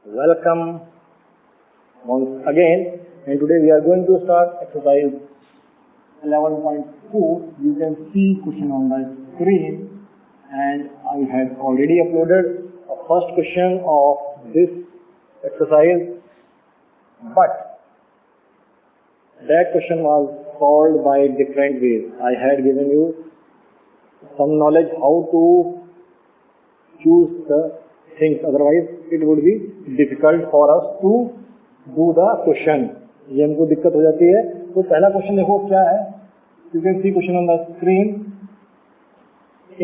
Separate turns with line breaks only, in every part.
Welcome once again, and today we are going to start exercise 11.2. You can see question on the screen, and I have already uploaded a first question of this exercise, but that question was solved by different ways. I had given you some knowledge how to choose the things, otherwise it would be difficult for us to do the question. ये हमको दिक्कत हो जाती है. तो पहला question देखो क्या है. You can see question on the screen.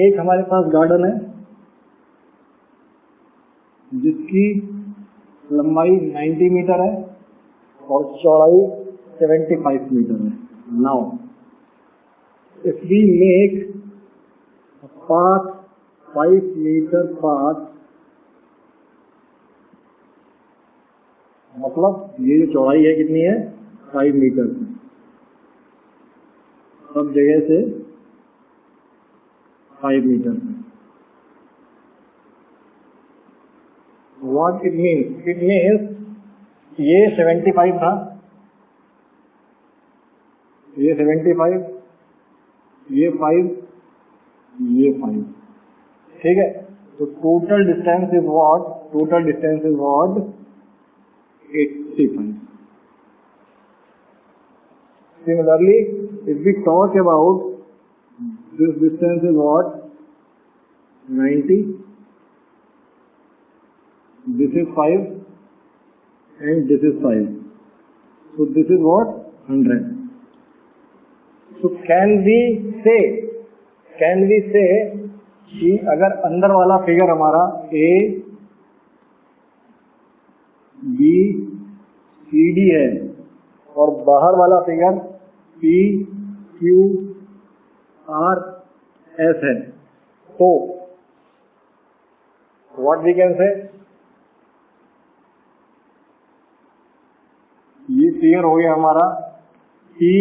एक हमारे पास गार्डन है जिसकी लंबाई 90 मीटर है और चौड़ाई 75 मीटर है. Now if we make path 5 metre path, मतलब ये जो चौड़ाई है कितनी है 5 मीटर. सब जगह से 5 metre. What it means? It means ये 75 था, ये 75, ये 5, ये 5. ठीक है. तो total distance is what? Total distance is what? 85. Similarly, if we talk about this distance is what? 90. This is 5 and this is 5. So this is what? 100. So can we say कि अगर अंदर वाला फिगर हमारा A B C D है और बाहर वाला figure P Q R S है, तो व्हाट वी कैन से? ये फिगर हो गया हमारा P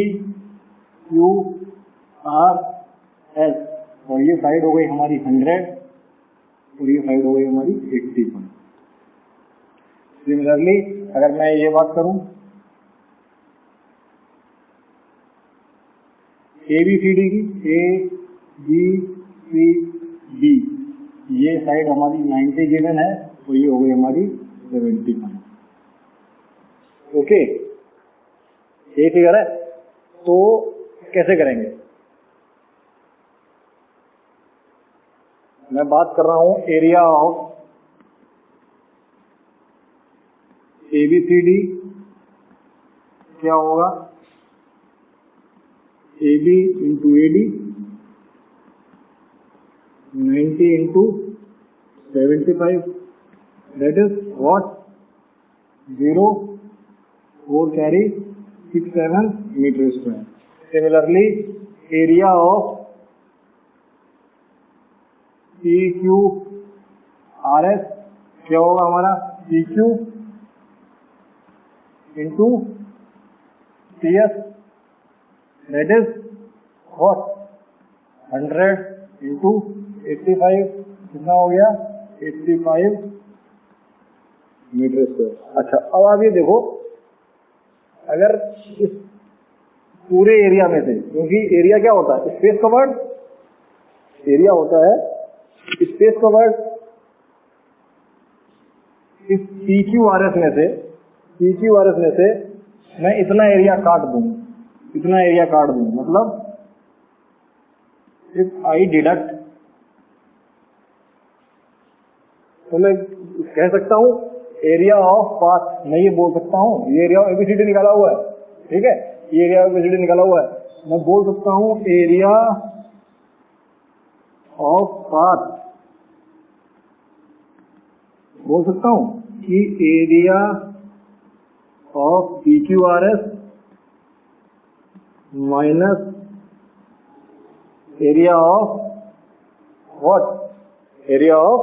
Q R S और ये साइड हो गई हमारी 100 और ये साइड हो गई हमारी 85. सिमिलरली अगर मैं ये बात करूं ABCD की, A B C D, ये साइड हमारी 90 गिवन है तो ये हो गई हमारी 75. ओके, ये फिगर है. तो कैसे करेंगे? मैं बात कर रहा हूं एरिया ऑफ ABCD. क्या होगा? AB into AD 90 into 75, that is what? 0 4 carry 6 7 metre square. Similarly, area of PQ RS क्या होगा हमारा? PQ into CS, that is what? 100 into 85, कितना हो गया? 85 मीटर स्क्वायर. अच्छा, अब आप ये देखो, अगर इस पूरे एरिया में से, क्योंकि एरिया क्या होता है? Space covered. एरिया होता है स्पेस कवर्ड. इस PQRS में से मैं इतना एरिया काट दूं, मतलब इफ आई डिडक्ट, तो मैं कह सकता हूं एरिया ऑफ पाथ. मैं ये बोल सकता हूं, ये एरिया ऑफ ABCD निकाला हुआ है. ठीक है, ये एरिया ऑफ ABCD निकाला हुआ है. मैं बोल सकता हूं एरिया ऑफ पाथ, बोल सकता हूं कि area of PQRS minus area of what? Area of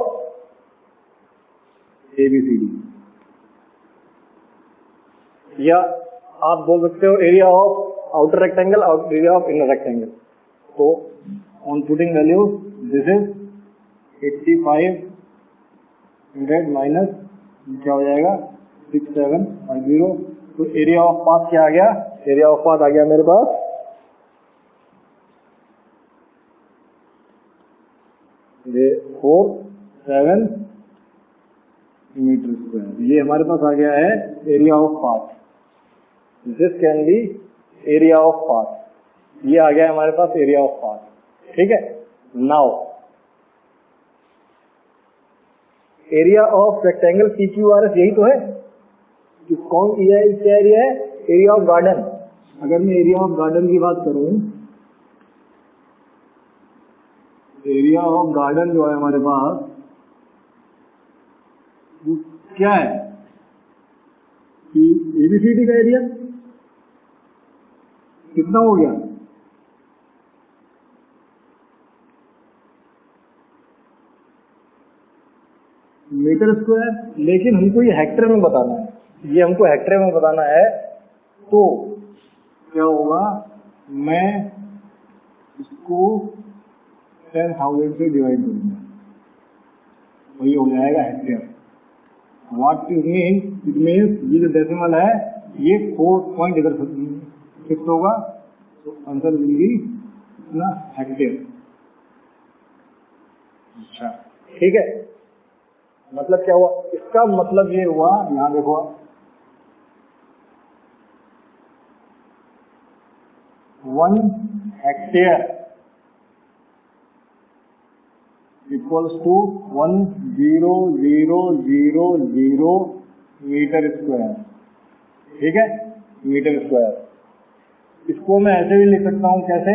ABCD. या आप बोल सकते हो area of outer rectangle, area of inner rectangle. तो on putting values, this is 85 100 minus क्या हो जाएगा 6750। तो एरिया ऑफ पाथ क्या आ गया, एरिया ऑफ पाथ आ गया मेरे पास 47 मीटर स्क्वायर। ये हमारे पास आ गया है area of path. This can be area of path. ये आ गया हमारे पास एरिया ऑफ पाथ। ठीक है, now area of rectangle PQRS यही तो है। कौन क्या एरिया है, एरिया ऑफ गार्डन। अगर मैं एरिया ऑफ गार्डन की बात करूं, एरिया ऑफ गार्डन जो है हमारे पास वो क्या है कि ABCD का एरिया कितना हो गया, मीटर स्क्वायर। लेकिन हमको ये हेक्टर में बताना है, ये हमको हेक्टर में बताना है। तो क्या होगा, मैं इसको 10,000 से डिवाइड करूंगा, वही हो जाएगा हेक्टर। व्हाट इट मीन्स ये जो डेसिमल है ये 4 पॉइंट इधर शिफ्ट होगा, तो आंसर विल बी इतना हेक्टर। अच्छा ठीक है, मतलब क्या हुआ, इसका मतलब ये हुआ, यहां देखो 1 hectare equals to 10,000 metre square. ठीक है, मीटर स्क्वायर। इसको मैं ऐसे भी लिख सकता हूं, कैसे,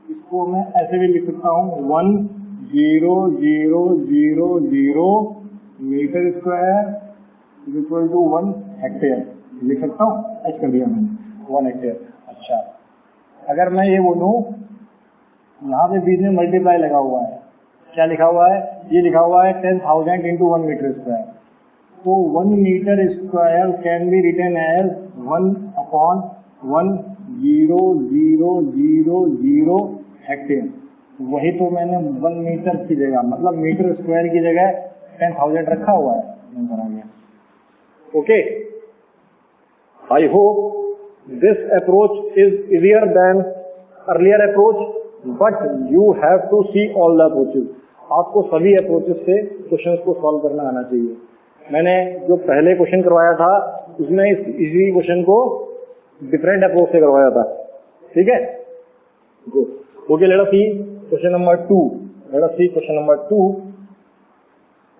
इसको मैं ऐसे भी लिख सकता हूं 10,000 metre square equal to 1 hectare लिख सकता हूँ। ऐसे कर दिया मैंने 1 हेक्टेयर। अच्छा, अगर मैं ये बोलूं, यहाँ पे बीच में मल्टीप्लाई लगा हुआ है, क्या लिखा हुआ है, ये लिखा हुआ है 10,000 इंटू 1 मीटर स्क्वायर। तो 1 metre square can be written as 1/1000 hectare. वही तो मैंने 1 मीटर की जगह, मतलब मीटर स्क्वायर की जगह 10,000 रखा हुआ है। Okay, I hope this approach is easier than earlier approach, but you have to see all the approaches. आपको सभी अप्रोचेस से क्वेश्चंस को सॉल्व करना आना चाहिए। मैंने जो पहले क्वेश्चन करवाया था उसमें इसी क्वेश्चन को डिफरेंट अप्रोच से करवाया था। ठीक है, गुड। ओके, लेट अस सी क्वेश्चन नंबर 2। लेट अस सी क्वेश्चन नंबर 2।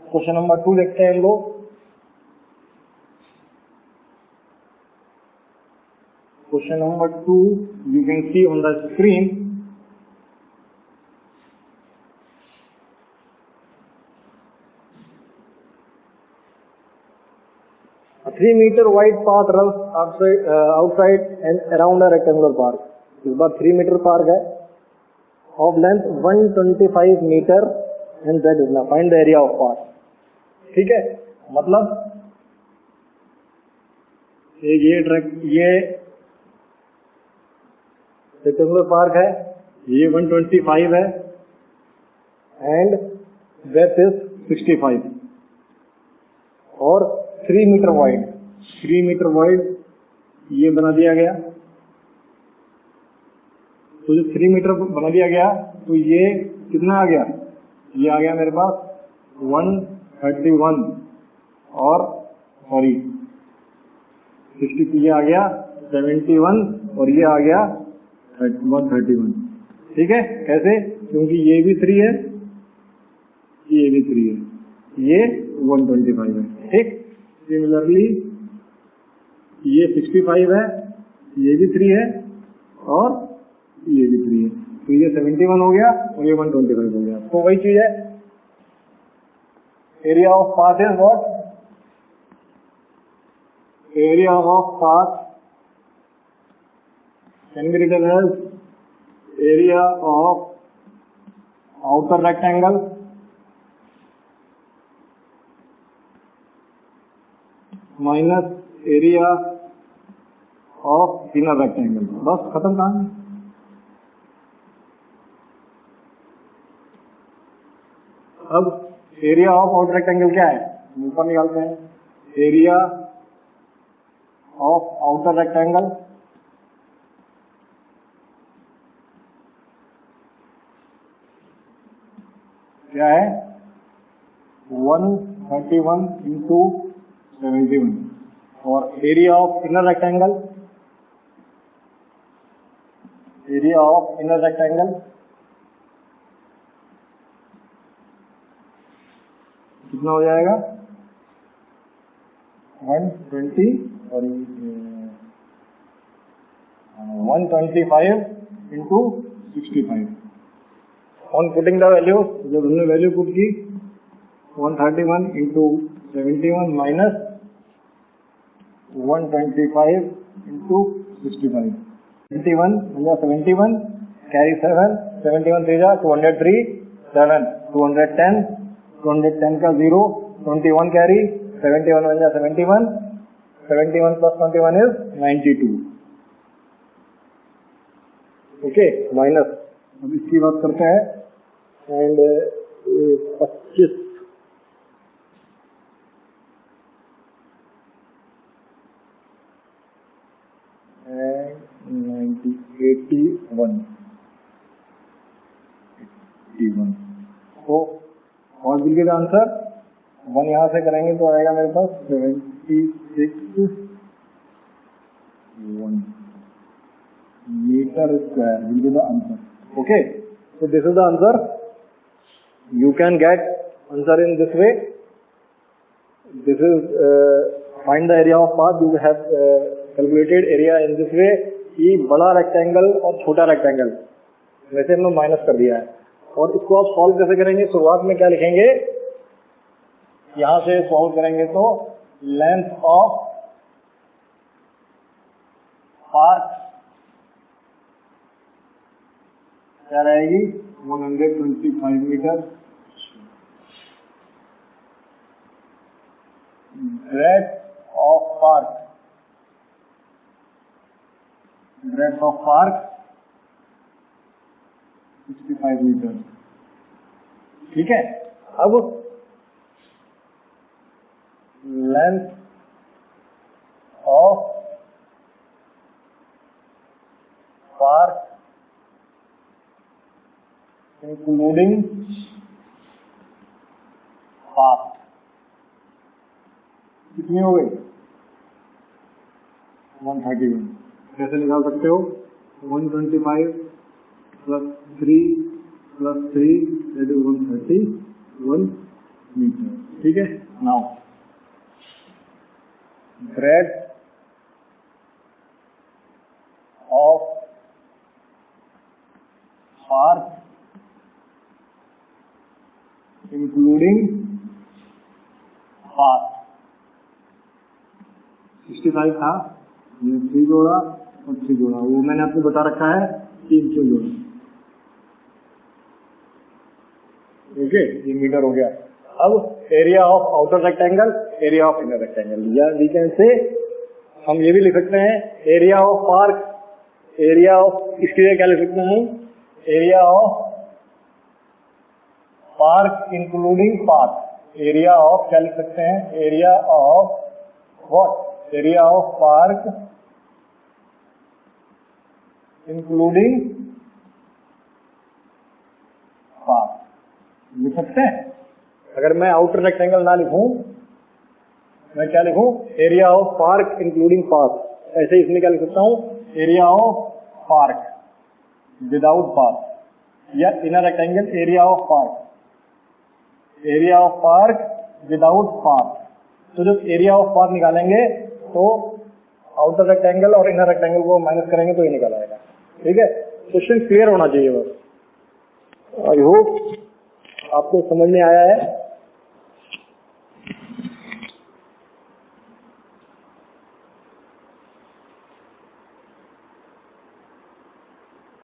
क्वेश्चन नंबर 2 देखते हैं हम लोग। Question number 2 you can see on the screen. A 3 meter wide path runs outside and around a rectangular park. इस बार 3 metre park है, of length 125 metre and that is now find the area of path. ठीक है, मतलब ये rectangular park है, ये 125 है एंड डेप्थ इज 65 और 3 मीटर वाइड। 3 मीटर वाइड ये बना दिया गया। तो जब 3 मीटर बना दिया गया तो ये कितना आ गया, ये आ गया मेरे पास 131 और सॉरी 60, ये आ गया 71 और ये आ गया 131। ठीक है, कैसे, क्योंकि ये भी 3 है, ये भी 3 है, ये 125 है। ठीक, सिमिलरली ये 65 है, ये भी 3 है और ये भी 3 है, तो ये 71 हो गया और ये 125 हो गया। तो वही चीज है, area of path is what, area of path can be written as area of outer rectangle minus area of inner rectangle. बस खत्म कहानी। अब एरिया ऑफ आउटर रेक्टेंगल क्या है, ऊपर निकालते हैं। एरिया ऑफ आउटर रेक्टेंगल क्या है 131 इंटू 71 और एरिया ऑफ इनर रेक्टेंगल कितना हो जाएगा 120 और 125 into 65 on putting the value जब हमने वैल्यू पुट की 131 इंटू 71 माइनस 125 इंटू 65 71 71 कैरी 7 71 3 203 7 210 210 का 0 21 कैरी 71 बन जाए 71 71 प्लस 21 इज 92 ओके माइनस अब इसकी बात करते हैं एंड 25 and 81 तो और विल गेट आंसर 1 यहां से करेंगे तो आएगा मेरे पास 76 metre square will be the answer okay so this is the answer you can get answer in this way this is find the area of path you have calculated area in this way कि बड़ा rectangle और छोटा rectangle वैसे हमने minus कर दिया है और इसको आप सॉल्व कैसे करेंगे शुरुआत में क्या लिखेंगे यहां से सॉल्व करेंगे तो लेंथ ऑफ आर्क क्या रहेगी 125 metre breadth of arc 65 metre ठीक है अब length of arc including path कितनी हो गई 131 कैसे निकाल सकते हो 125 plus 3 plus 3 that is 131 metre ठीक है now breadth of arc including path 65 था ये 3 जोड़ा और 3 जोड़ा वो मैंने आपको बता रखा है 3 से जोड़ा ओके ये मीटर हो गया अब area of outer rectangle area of inner rectangle या वी कैन से हम ये भी लिख सकते हैं area of arc area of इसके लिए क्या लिख सकते हैं area of arc including path area of क्या लिख सकते हैं area of what area of arc including path लिख सकते हैं अगर मैं आउटर रेक्टेंगल ना लिखूं मैं क्या लिखूं area of park including path ऐसे इसमें क्या लिख सकता हूं area of park without path या inner rectangle area of park without path तो जब एरिया ऑफ पार्क निकालेंगे तो आउटर रेक्टेंगल और इनर रेक्टेंगल को माइनस करेंगे तो ये निकल आएगा ठीक है क्वेश्चन क्लियर होना चाहिए बस आई होप आपको समझ में आया है